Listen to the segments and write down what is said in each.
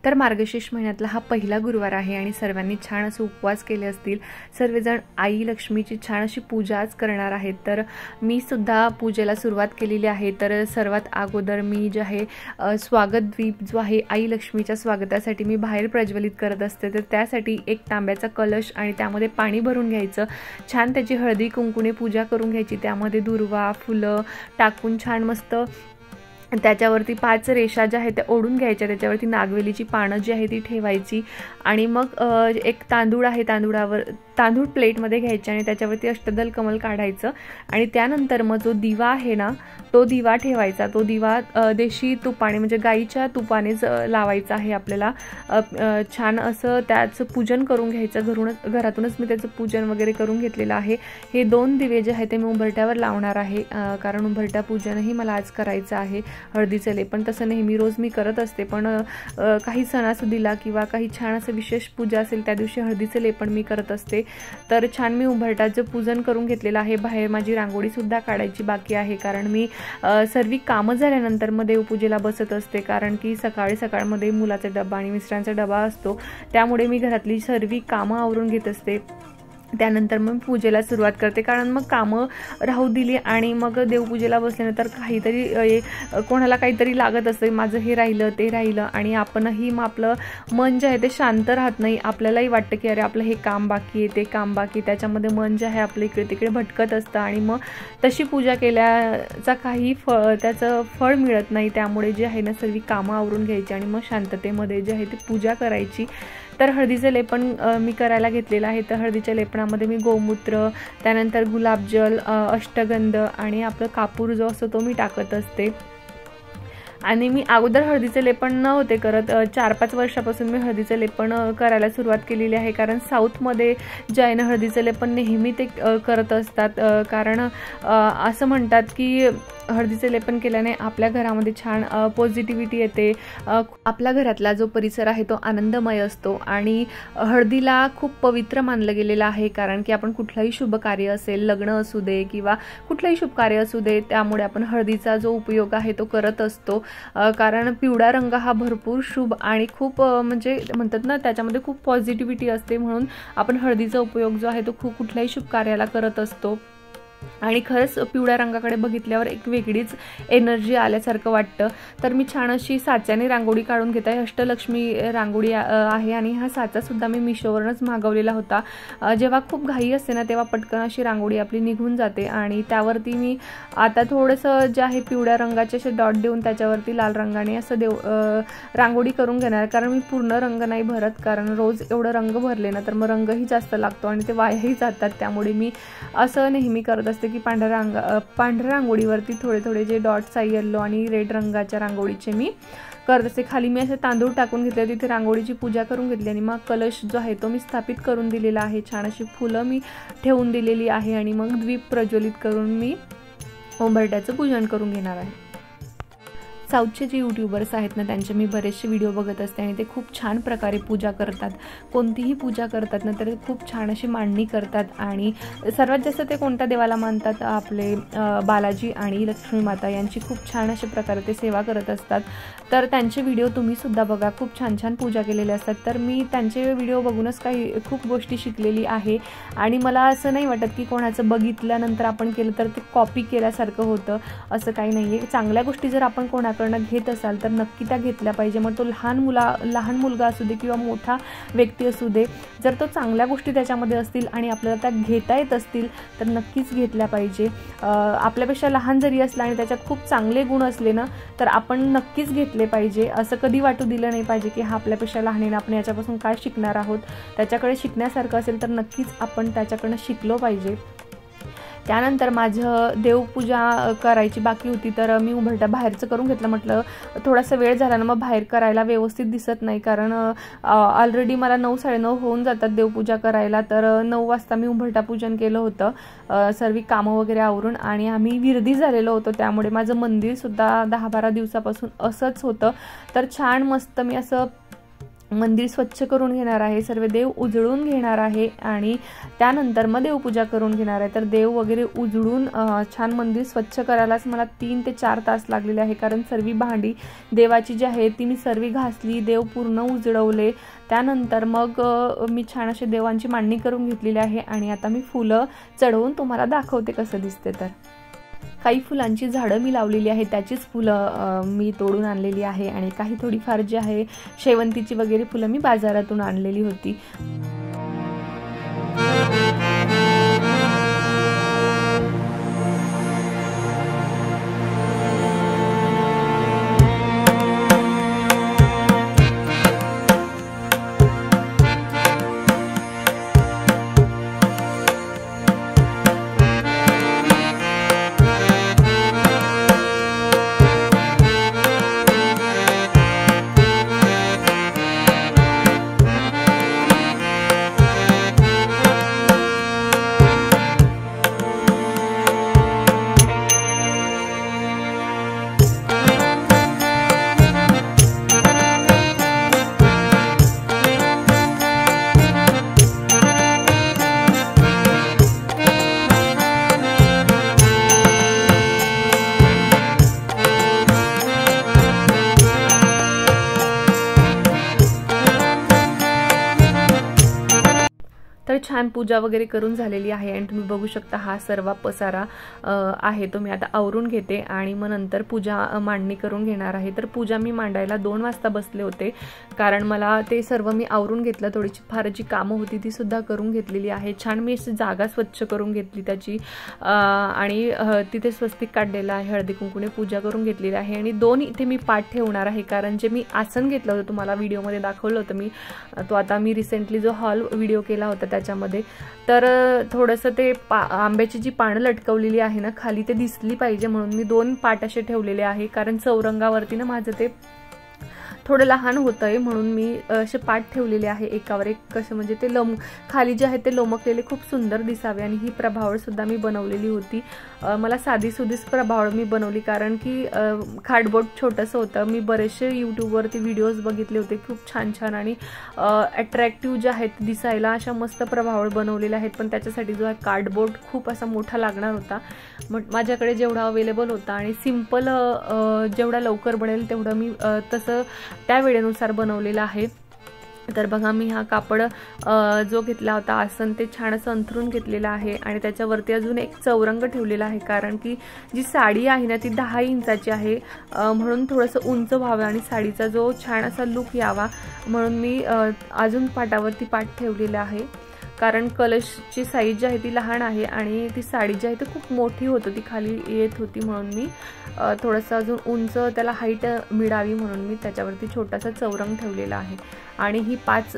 तर मार्गशीर्ष महिन्यातला हा पहिला गुरुवार आहे आणि सर्वांनी छान असे उपवास केले असतील। सर्वजण आई लक्ष्मीची छान अशी पूजा आज करणार आहेत। तर मी सुद्धा पूजेला सुरुवात केलेली आहे। तर सर्वात अगोदर मी जे आहे स्वागत दीप जो आहे आई लक्ष्मीच्या स्वागतासाठी मी बाहेर प्रज्वलित करत असते। तर त्यासाठी एक तांब्याचा कलश आणि त्यामध्ये पाणी भरून घ्यायचं, छान त्याची हळदी कुंकुने पूजा करून घ्यायची, त्यामध्ये दुर्वा फुलं टाकून छान मस्त त्याच्यावरती 5 रेषा ज्या आहेत त्या ओढून घ्यायच्या, त्याच्यावरती नागवेलीची पानं जी आहे ती ठेवायची आणि मग एक तांदूळ आहे, तांदूळ प्लेटमध्ये घ्यायचे आणि त्याच्यावरती अष्टदल कमल काढायचं आणि त्यानंतर मग जो दिवा आहे ना तो दिवा ठेवायचा। तो दिवा देशी तुपाने म्हणजे गाईच्या तुपानेच लावायचा आहे आपल्याला। छान असं त्याचं पूजन करून घ्यायचं, घरातूनच मी त्याचं पूजन वगैरे करून घेतलेलं आहे। हे 2 दिवे जे आहे ते मी उंबरट्यावर लावणार आहे, कारण उंबरट्या पूजनही मला आज करायचं आहे। हळदीचं लेपन तसं नेहमी रोज मी करत असते, पण काही सणासुदीला किंवा काही छान असं विशेष पूजा असेल त्या दिवशी हळदीचं लेपन मी करत असते। तर छान मी उंबरट्याचं पूजन करून घेतलेलं आहे। बाहेर माझी रांगोळी सुद्धा काढायची बाकी आहे, कारण मी सर्व कामं झाल्यानंतर मग देवपूजेला बसत असते, कारण की सकाळमध्ये मुलाचा डबा आणि मिस्टरांचा डबा असतो, त्यामुळे मी घरातली सर्व कामं आवरून घेत असते। त्यानंतर मग पूजेला सुरुवात करते, कारण मग कामं राहू दिली आणि मग देवपूजेला बसल्यानंतर काहीतरी कोणाला काहीतरी लागत असते, माझं हे राहिलं ते राहिलं आणि आपणही मग आपलं मन जे आहे ते शांत राहत नाही। आपल्यालाही वाटतं की अरे आपलं हे काम बाकी आहे ते काम बाकी, त्याच्यामध्ये मन जे आहे आपलं इकडे तिकडे भटकत असतं आणि मग तशी पूजा केल्याचा काही त्याचं फळ मिळत नाही। त्यामुळे जे आहे ना सर्व कामं आवरून घ्यायची आणि मग शांततेमध्ये जे आहे ती पूजा करायची। तर हळदीचं लेपन मी करायला घेतलेलं आहे। तर हळदीच्या लेपनामध्ये मी गोमूत्र, त्यानंतर गुलाबजल, अष्टगंध आणि आपलं कापूर जो असतो तो मी टाकत असते। आणि मी अगोदर हळदीचं लेपन नव्हते करत, 4-5 वर्षापासून मी हळदीचं लेपन करायला सुरुवात केलेली आहे, कारण साऊथमध्ये जे आहे ना हळदीचं लेपन नेहमी ते करत असतात, कारण असं म्हणतात की हळदीचे लेपन केल्याने आपल्या घरामध्ये छान पॉझिटिव्हिटी येते, आपल्या घरातला जो परिसर आहे तो आनंदमय असतो आणि हळदीला खूप पवित्र मानलं गेलेलं आहे, कारण की आपण कुठलाही शुभ कार्य असेल, लग्न असू दे किंवा कुठलाही शुभ कार्य असू दे, त्यामुळे आपण हळदीचा जो उपयोग आहे तो करत असतो। कारण पिवळा रंग हा भरपूर शुभ आणि खूप म्हणजे म्हणतात ना त्याच्यामध्ये खूप पॉझिटिव्हिटी असते, म्हणून आपण हळदीचा उपयोग जो आहे तो कुठल्याही शुभ कार्याला करत असतो। आणि खरंच पिवळ्या रंगाकडे बघितल्यावर एक वेगळीच एनर्जी आल्यासारखं वाटतं। तर मी छान अशी साच्याने रांगोळी काढून घेत आहे, अष्टलक्ष्मी रांगोळी आहे आणि हा साचा सुद्धा मी मिशोवरूनच मागवलेला होता। जेव्हा खूप घाई असते ना तेव्हा पटकन अशी रांगोळी आपली निघून जाते आणि त्यावरती मी आता थोडंसं जे आहे पिवळ्या रंगाचे असे डॉट देऊन त्याच्यावरती लाल रंगाने असं रांगोळी करून घेणार, कारण मी पूर्ण रंग नाही भरत, कारण रोज एवढं रंग भरले ना तर मग रंगही जास्त लागतो आणि ते वायाही जातात। त्यामुळे मी असं नेहमी करत असते की पांढऱ्या रांगोळीवरती थोडे जे डॉट्स आहे येलो आणि रेड रंगाच्या रांगोळीचे मी करत असते। खाली मी असे तांदूळ टाकून घेतले, तिथे रांगोळीची पूजा करून घेतली आणि मग कलश जो आहे तो मी स्थापित करून दिलेला आहे। छान अशी फुलं मी ठेवून दिलेली आहे आणि मग दीप प्रज्वलित करून मी उंबरट्याचं पूजन करून घेणार आहे। साऊथचे जे यूट्यूबर्स आहेत ना त्यांचे मी बरेचसे व्हिडिओ बघत असते आणि ते खूप छान प्रकारे पूजा करतात, कोणतीही पूजा करतात ना तर खूप छान अशी मांडणी करतात आणि सर्वात जास्त ते कोणत्या देवाला मानतात, आपले बालाजी आणि लक्ष्मी माता यांची खूप छान अशा प्रकारे ते सेवा करत असतात। तर त्यांचे व्हिडिओ तुम्ही सुद्धा बघा, खूप छान छान पूजा केलेल्या असतात। तर मी त्यांचे व्हिडिओ बघूनच खूप गोष्टी शिकलेली आहे आणि मला असं नाही वाटत की कोणाचं बघितल्यानंतर आपण केलं तर ते कॉपी केल्यासारखं होतं, असं काही नाही आहे। चांगल्या गोष्टी जर आपण कोणाकडून घेत असाल तर नक्की त्या घेतल्या पाहिजे, मग तो लहान मुलगा असू दे किंवा मोठा व्यक्ती असू दे, जर तो चांगल्या गोष्टी त्याच्यामध्ये असतील आणि आपल्याला त्या घेता येत असतील तर नक्कीच घेतल्या पाहिजे। आपल्यापेक्षा लहान जरी असला आणि त्याच्यात खूप चांगले गुण असले ना तर आपण नक्कीच घेतले पाहिजे। असं कधी वाटू दिलं नाही पाहिजे की हा आपल्यापेक्षा लहान आहे, आपण याच्यापासून काय शिकणार आहोत, त्याच्याकडे शिकण्यासारखं असेल तर नक्कीच आपण त्याच्याकडनं शिकलो पाहिजे। त्यानंतर माझं देवपूजा करायची बाकी होती, तर मी उंबरठा बाहेरचं करून घेतलं, म्हटलं थोडासा वेळ झाला ना मग बाहेर करायला व्यवस्थित दिसत नाही, कारण ऑलरेडी मला 9-9:30 होऊन जातात देवपूजा करायला। तर 9 वाजता मी उंबरठा पूजन केलं होतं, सर्व कामं वगैरे आवरून, आणि आम्ही विरधी झालेलो होतो, त्यामुळे माझं मंदिर सुद्धा 10-12 दिवसापासून असंच होतं। तर छान मस्त मी असं मंदिर स्वच्छ करून घेणार आहे, सर्व देव उजळून घेणार आहे आणि त्यानंतर मग देवपूजा करून घेणार आहे। तर देव वगैरे उजळून छान मंदिर स्वच्छ करायलाच मला 3 ते 4 तास लागलेले आहे, कारण सर्व भांडी देवाची जी आहे ती मी सर्व घासली, देव पूर्ण उजळवले। त्यानंतर मग मी छान अशी देवांची मांडणी करून घेतलेली आहे आणि आता मी फुलं चढवून तुम्हाला दाखवते कसं दिसते। तर काही फुलांची झाडं मी लावलेली आहे, त्याचीच फुलं मी तोडून आणलेली आहे आणि काही थोडीफार जी आहे शेवंतीची वगैरे फुलं मी बाजारातून आणलेली होती। तर छान पूजा वगैरे करून झालेली आहे आणि तुम्ही बघू शकता हा सर्व पसारा आहे तो मी आता आवरून घेते आणि मग नंतर पूजा मांडणी करून घेणार आहे। तर पूजा मी मांडायला 2 वाजता बसले होते, कारण मला ते सर्व मी आवरून घेतलं, थोडीशी फार जी कामं होती ती सुद्धा करून घेतलेली आहे। छान मी जागा स्वच्छ करून घेतली त्याची आणि तिथे स्वस्तिक काढलेला आहे, हळदी कुंकूने पूजा करून घेतलेली आहे आणि 2 इथे मी पाट ठेवणार आहे, कारण जे मी आसन घेतलं होतं तुम्हाला व्हिडिओमध्ये दाखवलं होतं मी, तो आता मी रिसेंटली जो हॉल व्हिडिओ केला होता त्याच्यामध्ये, तर थोडंसं ते आंब्याची जी पानं लटकवलेली आहे ना खाली ते दिसली पाहिजे म्हणून मी 2 पाट असे ठेवलेले आहे, कारण चौरंगावरती ना माझं ते थोडं लहान होतंय म्हणून मी असे पाट ठेवलेले आहे एकावर एक, कसं म्हणजे ते खाली जे आहे ते लोमकलेले खूप सुंदर दिसावे। आणि ही प्रभावळ सुद्धा मी बनवलेली होती, मला साधी सुधीच प्रभावळ मी बनवली, कारण की कार्डबोर्ड छोटंसं होतं। मी बरेचसे यूट्यूबवरती व्हिडिओज बघितले होते खूप छान छान आणि अट्रॅक्टिव्ह जे आहेत दिसायला अशा मस्त प्रभावळ बनवलेल्या आहेत, पण त्याच्यासाठी जो आहे कार्डबोर्ड खूप असा मोठा लागणार होता, मग माझ्याकडे जेवढा अवेलेबल होता आणि सिंपल जेवढा लवकर बनेल तेवढं मी तसं त्या वेळेनुसार बनवलेला आहे। तर बघा मी हा कापड जो घेतला होता आसन ते छान असं अंथरून घेतलेला आहे आणि त्याच्यावरती अजून एक चौरंग ठेवलेला आहे, कारण की जी साडी आहे ना ती 10 इंचाची आहे, म्हणून थोडंसं उंच व्हावं आणि साडीचा जो छान असा लुक यावा म्हणून मी अजून पाटावरती पाट ठेवलेला आहे, कारण कलशची साईज जी आहे ती लहान आहे आणि ती साडी जी आहे ती खूप मोठी होत होती, खाली येत होती, म्हणून मी थोडंसं अजून उंच त्याला हाईट मिळावी म्हणून मी त्याच्यावरती छोटासा चौरंग ठेवलेला आहे। आणि ही 5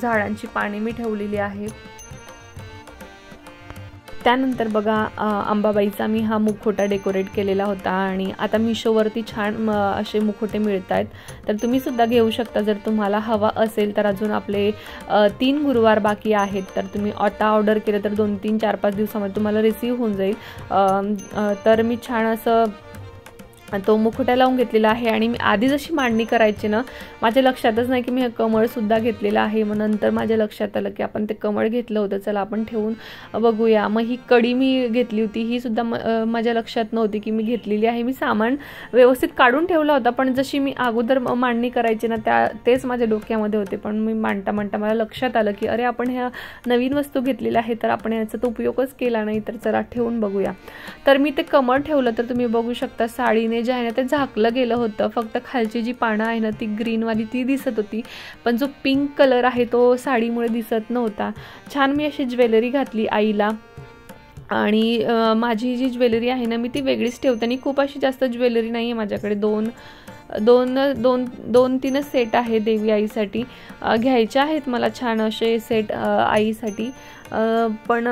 झाडांची पाने मी ठेवलेली आहे। त्यानंतर बघा अंबाबाईचा मी हा मुखवटा डेकोरेट केलेला होता आणि आता मिशोवरती छान असे मुखवटे मिळत आहेत, तर तुम्ही सुद्धा घेऊ शकता जर तुम्हाला हवा असेल तर। अजून आपले 3 गुरुवार बाकी आहेत, तर तुम्ही आता ऑर्डर केलं तर 2, 3, 4, 5 दिवसामध्ये तुम्हाला रिसीव्ह होऊन जाईल। तर मी छान असं तो मुखवटा लावून घेतलेला आहे आणि मी आधी जशी मांडणी करायची ना माझ्या लक्षातच नाही की मी कमळ सुद्धा घेतलेला आहे, मग नंतर माझ्या लक्षात आलं की आपण ते कमळ घेतलं होतं, चला आपण ठेवून बघूया। मग ही कडी मी घेतली होती, ही सुद्धा माझ्या लक्षात नव्हती की मी घेतलेली आहे। मी सामान व्यवस्थित काढून ठेवला होता, पण जशी मी अगोदर मांडणी करायची ना तेच माझ्या डोक्यामध्ये होते, पण मी मांडता मला लक्षात आलं की अरे आपण ह्या नवीन वस्तू घेतलेल्या आहे तर आपण याचा तो उपयोगच केला नाही, तर चला ठेवून बघूया। तर मी ते कमळ ठेवलं, तर तुम्ही बघू शकता साडीने जे आहे ना ते झाकलं गेलं होतं, फक्त खालची जी पानं आहे ना ती ग्रीनवाली ती दिसत होती, पण जो पिंक कलर आहे तो साडीमुळे दिसत नव्हता। छान मी अशी ज्वेलरी घातली आईला आणि माझी जी ज्वेलरी आहे ना मी ती वेगळीच ठेवते आणि खूप अशी जास्त ज्वेलरी नाही आहे माझ्याकडे, 2-3 सेट आहे देवी आईसाठी घ्यायचे आहेत मला छान असे सेट आईसाठी, पण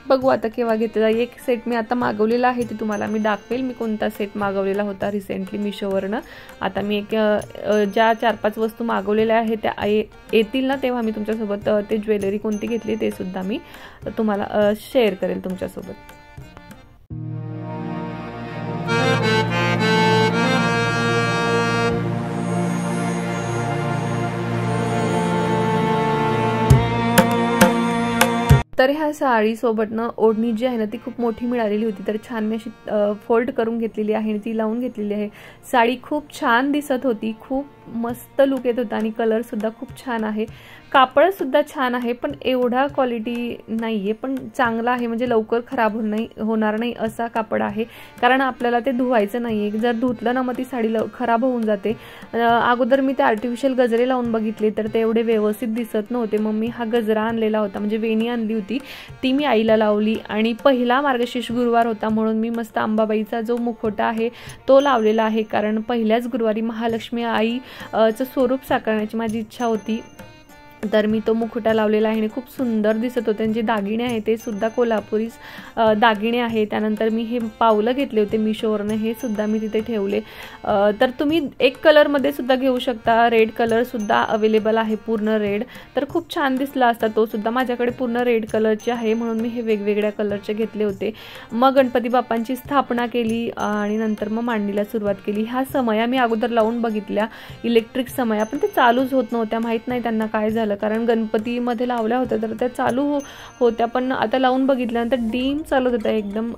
बघू आता केव्हा घेतला। एक सेट मी आता मागवलेला आहे ते तुम्हाला मी दाखवेल मी कोणता सेट मागवलेला होता रिसेंटली मिशोवरनं। आता मी ज्या 4-5 वस्तू मागवलेल्या आहेत त्या येतील ना तेव्हा मी तुमच्यासोबत ते ज्वेलरी कोणती घेतली ते सुद्धा मी तुम्हाला शेअर करेल तुमच्यासोबत। तर ह्या साडीसोबतनं ओढणी जी आहे ना ती खूप मोठी मिळालेली होती, तर छान मी अशी फोल्ड करून घेतलेली आहे आणि ती लावून घेतलेली आहे। साडी खूप छान दिसत होती, खूप मस्त लुक येत होता आणि कलरसुद्धा खूप छान आहे, कापडसुद्धा छान आहे, पण एवढा क्वालिटी नाही आहे, पण चांगला आहे, म्हणजे लवकर खराब होणार नाही असा कापड आहे, कारण आपल्याला ते धुवायचं नाही आहे। जर धुतलं ना मग ती साडी खराब होऊन जाते। अगोदर मी ते आर्टिफिशियल गजरे लावून बघितले तर ते एवढे व्यवस्थित दिसत नव्हते, मग मी हा गजरा आणलेला होता, म्हणजे वेणी आणली होती, ती मी आईला लावली आणि पहिला मार्गशीर्ष गुरुवार होता म्हणून मी मस्त अंबाबाईचा जो मुखवटा आहे तो लावलेला आहे, कारण पहिल्याच गुरुवारी महालक्ष्मी आईचं स्वरूप साकारण्याची माझी इच्छा होती, तर मी तो मुखवटा लावलेला आहे आणि खूप सुंदर दिसत होते। जे दागिने आहे ते सुद्धा कोल्हापुरी दागिने आहे। त्यानंतर मी हे पावलं घेतले होते मीशोवरनं, हे सुद्धा मी तिथे ठेवले। तर तुम्ही एक कलरमध्ये सुद्धा घेऊ शकता, रेड कलर सुद्धा अवेलेबल आहे, पूर्ण रेड, तर खूप छान दिसला असता तो सुद्धा। माझ्याकडे पूर्ण रेड कलरचे आहे म्हणून मी हे वेगवेगळ्या कलरचे घेतले होते। मग गणपती बाप्पांची स्थापना केली आणि नंतर मग मांडणीला सुरुवात केली। ह्या समया मी अगोदर लावून बघितल्या, इलेक्ट्रिक समया, पण ते चालूच होत नव्हत्या, माहीत नाही त्यांना काय झालं, कारण गणपतीमध्ये लावल्या होत्या तर त्या चालू होत्या, पण आता लावून बघितल्यानंतर डीम चालत होत्या एकदम,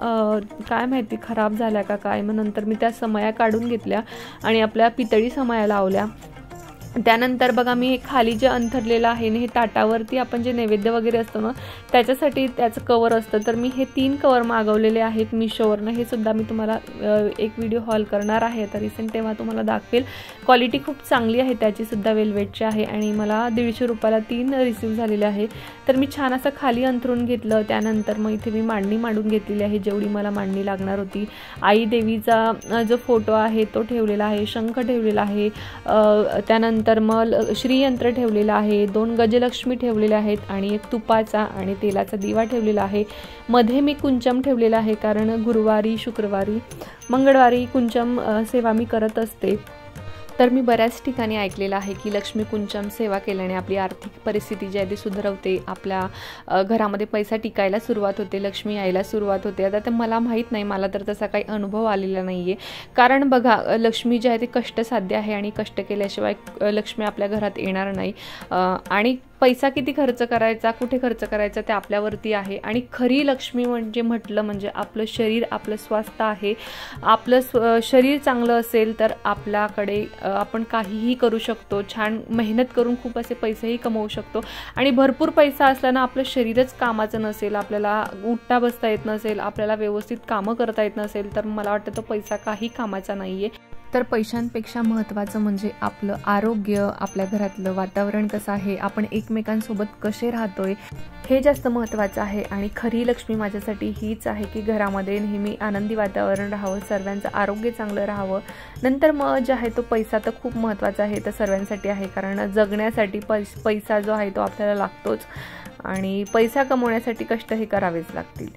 काय माहिती खराब झाल्या का काय। मग नंतर मी त्या समया काढून घेतल्या आणि आपल्या पितळी समया लावल्या। त्यानंतर बघा मी हे खाली जे अंथरलेलं आहे ना, हे ताटावरती आपण जे नैवेद्य वगैरे असतो ना त्याच्यासाठी त्याचं कवर असतं, तर मी हे 3 कवर मागवलेले आहेत मीशोवरनं, हे सुद्धा मी तुम्हाला एक व्हिडिओ हॉल करणार आहे आता रिसेंट, तेव्हा तुम्हाला दाखवेल। क्वालिटी खूप चांगली आहे त्याची सुद्धा, वेलवेटची आहे आणि मला 150 रुपयाला 3 रिसीव झालेले आहे। तर मी छान असं खाली अंथरून घेतलं। त्यानंतर मग इथे मी मांडणी मांडून घेतलेली आहे, जेवढी मला मांडणी लागणार होती। आई देवीचा जो फोटो आहे तो ठेवलेला आहे, शंख ठेवलेला आहे, त्यानंतर मग श्रीयंत्र ठेवलेला आहे, 2 गजलक्ष्मी ठेवलेल्या आहेत आणि एक तुपाचा आणि तेलाचा दिवा ठेवलेला आहे। मध्ये मी कुंचम ठेवलेला आहे, कारण गुरुवारी, शुक्रवारी, मंगळवारी कुंचम सेवा मी करत असते। तर मी बऱ्याच ठिकाणी ऐकलेलं आहे की लक्ष्मी कुंचम सेवा केल्याने आपली आर्थिक परिस्थिती जी आहे ती सुधारवते, आपल्या घरामध्ये पैसा टिकायला सुरुवात होते, लक्ष्मी यायला सुरुवात होते। आता ते मला माहीत नाही, मला तर तसा काही अनुभव आलेला नाही आहे, कारण बघा लक्ष्मी जी आहे ती कष्टसाध्य आहे आणि कष्ट केल्याशिवाय लक्ष्मी आपल्या घरात येणार नाही। आणि पैसा किती खर्च करायचा, कुठे खर्च करायचा ते आपल्यावरती आहे। आणि खरी लक्ष्मी म्हणजे म्हटलं म्हणजे आपलं शरीर, आपलं स्वास्थ्य आहे। आपलं शरीर चांगलं असेल तर आपल्याकडे आपण काहीही करू शकतो, छान मेहनत करून खूप असे पैसेही कमवू शकतो। आणि भरपूर पैसा असला ना आपलं शरीरच कामाचं नसेल, आपल्याला उठता बसता येत नसेल, आपल्याला व्यवस्थित कामं करता येत नसेल, तर मला वाटतं तो पैसा काही कामाचा नाही आहे। तर पैशांपेक्षा महत्त्वाचं म्हणजे आपलं आरोग्य, आपल्या घरातलं वातावरण कसं आहे, आपण एकमेकांसोबत कसे राहतोय, हे जास्त महत्त्वाचं आहे। आणि खरी लक्ष्मी माझ्यासाठी हीच आहे की घरामध्ये नेहमी आनंदी वातावरण राहावं, सर्वांचं आरोग्य चांगलं राहावं। नंतर मग जे आहे तो पैसा तर खूप महत्त्वाचा आहे, तर सर्वांसाठी आहे, कारण जगण्यासाठी पैसा जो आहे तो आपल्याला लागतोच आणि पैसा कमवण्यासाठी कष्ट हे करावेच लागतील।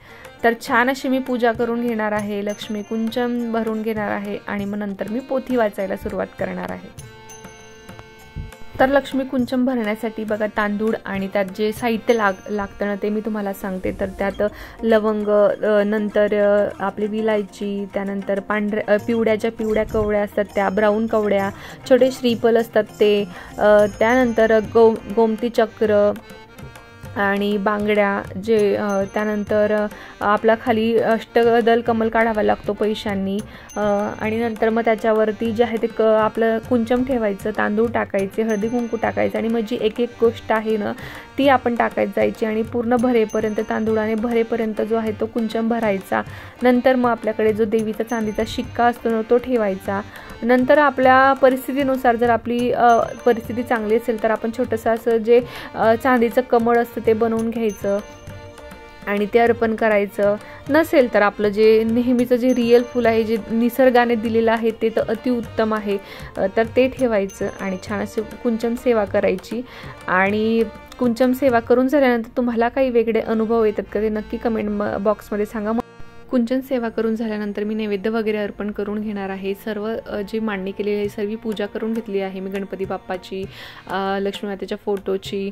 तर छान अशी मी पूजा करून घेणार आहे, लक्ष्मी कुंचम भरून घेणार आहे आणि मग नंतर मी पोथी वाचायला सुरुवात करणार आहे। तर लक्ष्मी कुंचम भरण्यासाठी बघा तांदूळ आणि त्यात जे साहित्य लागतं ना ते मी तुम्हाला सांगते। तर त्यात लवंग, नंतर आपली विलायची, त्यानंतर पिवळ्या कवड्या असतात त्या, ब्राऊन कवड्या, छोटे श्रीफल असतात ते, त्यानंतर गोमती चक्र आणि बांगड्या, जे त्यानंतर आपला खाली अष्टदल कमल काढावा लागतो पैशांनी, आणि नंतर मग त्याच्यावरती जे आहे ते आपलं कुंचम ठेवायचं, तांदूळ टाकायचे, हळदी कुंकू टाकायचं आणि मग जी एक एक गोष्ट आहे ना ती आपण टाकायच जायची आणि पूर्ण भरेपर्यंत, तांदूळाने भरेपर्यंत जो आहे तो कुंचम भरायचा। नंतर मग आपल्याकडे जो देवीचा चांदीचा शिक्का असतो ना तो ठेवायचा। नंतर आपल्या परिस्थितीनुसार जर आपली परिस्थिती चांगली असेल तर आपण छोटंसं असं जे चांदीचं कमळ असतं ते बनवून घ्यायचं आणि ते अर्पण करायचं। नसेल तर आपलं जे नेहमीचं जे रिअल फूल आहे, जे निसर्गाने दिलेलं आहे ते तर अतिउत्तम आहे, तर ते ठेवायचं आणि छान अशी कुंचम सेवा करायची। आणि कुंचम सेवा करून झाल्यानंतर तुम्हाला काही वेगळे अनुभव येतात का ते नक्की कमेंट बॉक्समध्ये सांगा। कुंचन सेवा करून झाल्यानंतर मी नैवेद्य वगैरे अर्पण करून घेणार आहे। सर्व जी मांडणी केलेली आहे सर्व पूजा करून घेतली आहे मी, गणपती बाप्पाची, लक्ष्मी मातेच्या फोटोची,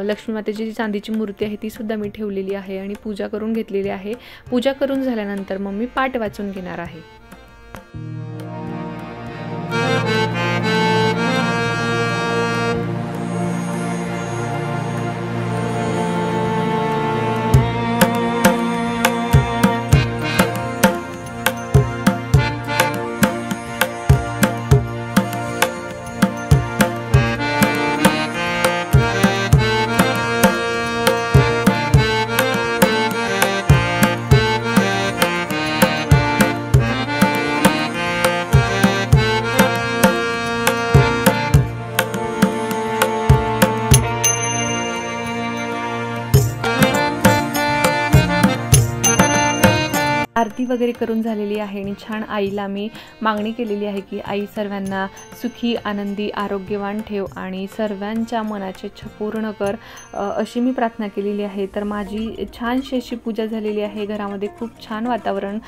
लक्ष्मी मातेची जी चांदीची मूर्ती आहे ती सुद्धा मी ठेवलेली आहे आणि पूजा करून घेतलेली आहे। पूजा करून झाल्यानंतर मग मी पाठ वाचून घेणार आहे। आरती वगैरे करून झालेली आहे आणि छान आईला मी मागणी केलेली आहे की आई सर्वांना सुखी आनंदी आरोग्यवान ठेव आणि सर्वांच्या मनाची इच्छा पूर्ण कर, अशी मी प्रार्थना केलेली आहे। तर माझी छानशी अशी पूजा झालेली आहे। घरामध्ये खूप छान वातावरण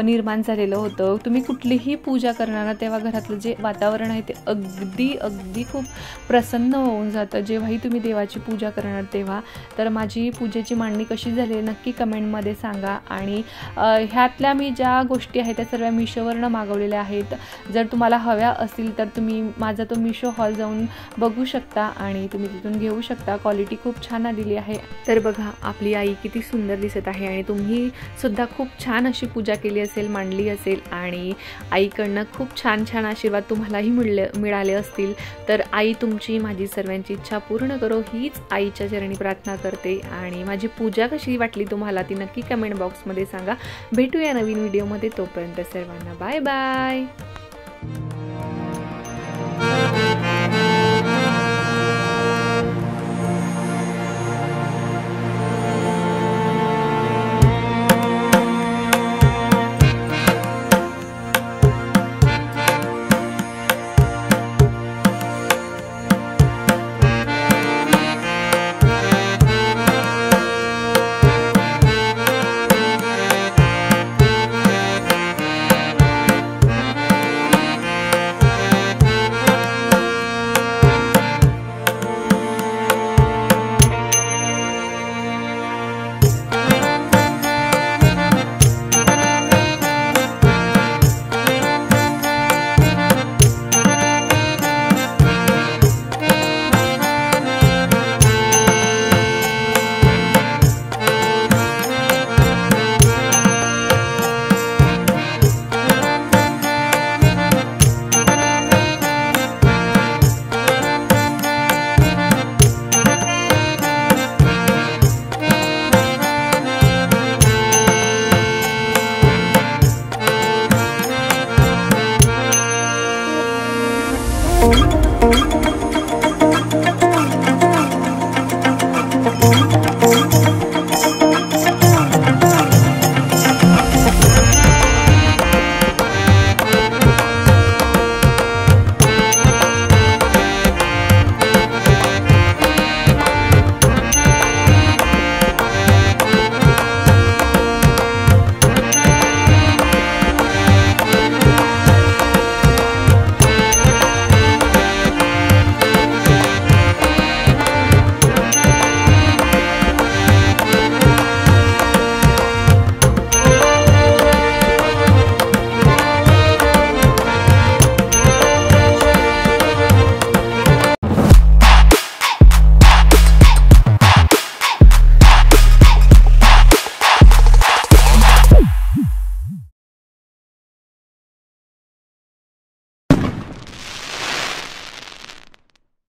निर्माण झालेलं होतं। तुम्ही कुठलीही पूजा करणार ना तेव्हा घरातलं जे वातावरण आहे ते अगदी अगदी खूप प्रसन्न होऊन जातं जेव्हाही तुम्ही देवाची पूजा करणार तेव्हा। तर माझी पूजेची मांडणी कशी झाली नक्की कमेंटमध्ये सांगा। आणि ह्यातल्या मी ज्या गोष्टी आहेत त्या सर्व मिशोवरनं मागवलेल्या आहेत। जर तुम्हाला हव्या असतील तर तुम्ही माझा तो मिशो हॉल जाऊन बघू शकता आणि तुम्ही तिथून घेऊ शकता। क्वालिटी खूप छान आलेली आहे। तर बघा आपली आई किती सुंदर दिसत आहे आणि तुम्ही सुद्धा खूप छान अशी पूजा केली असेल, मांडली असेल आणि आईकडनं खूप छान छान आशीर्वाद तुम्हालाही मिळाले असतील। तर आई तुमची माझी सर्वांची इच्छा पूर्ण करो हीच आईच्या चरणी प्रार्थना करते। आणि माझी पूजा कशी वाटली तुम्हाला ती नक्की कमेंट बॉक्समध्ये सांगा। भेटूया नवीन व्हिडिओमध्ये, तोपर्यंत सर्वांना बाय बाय।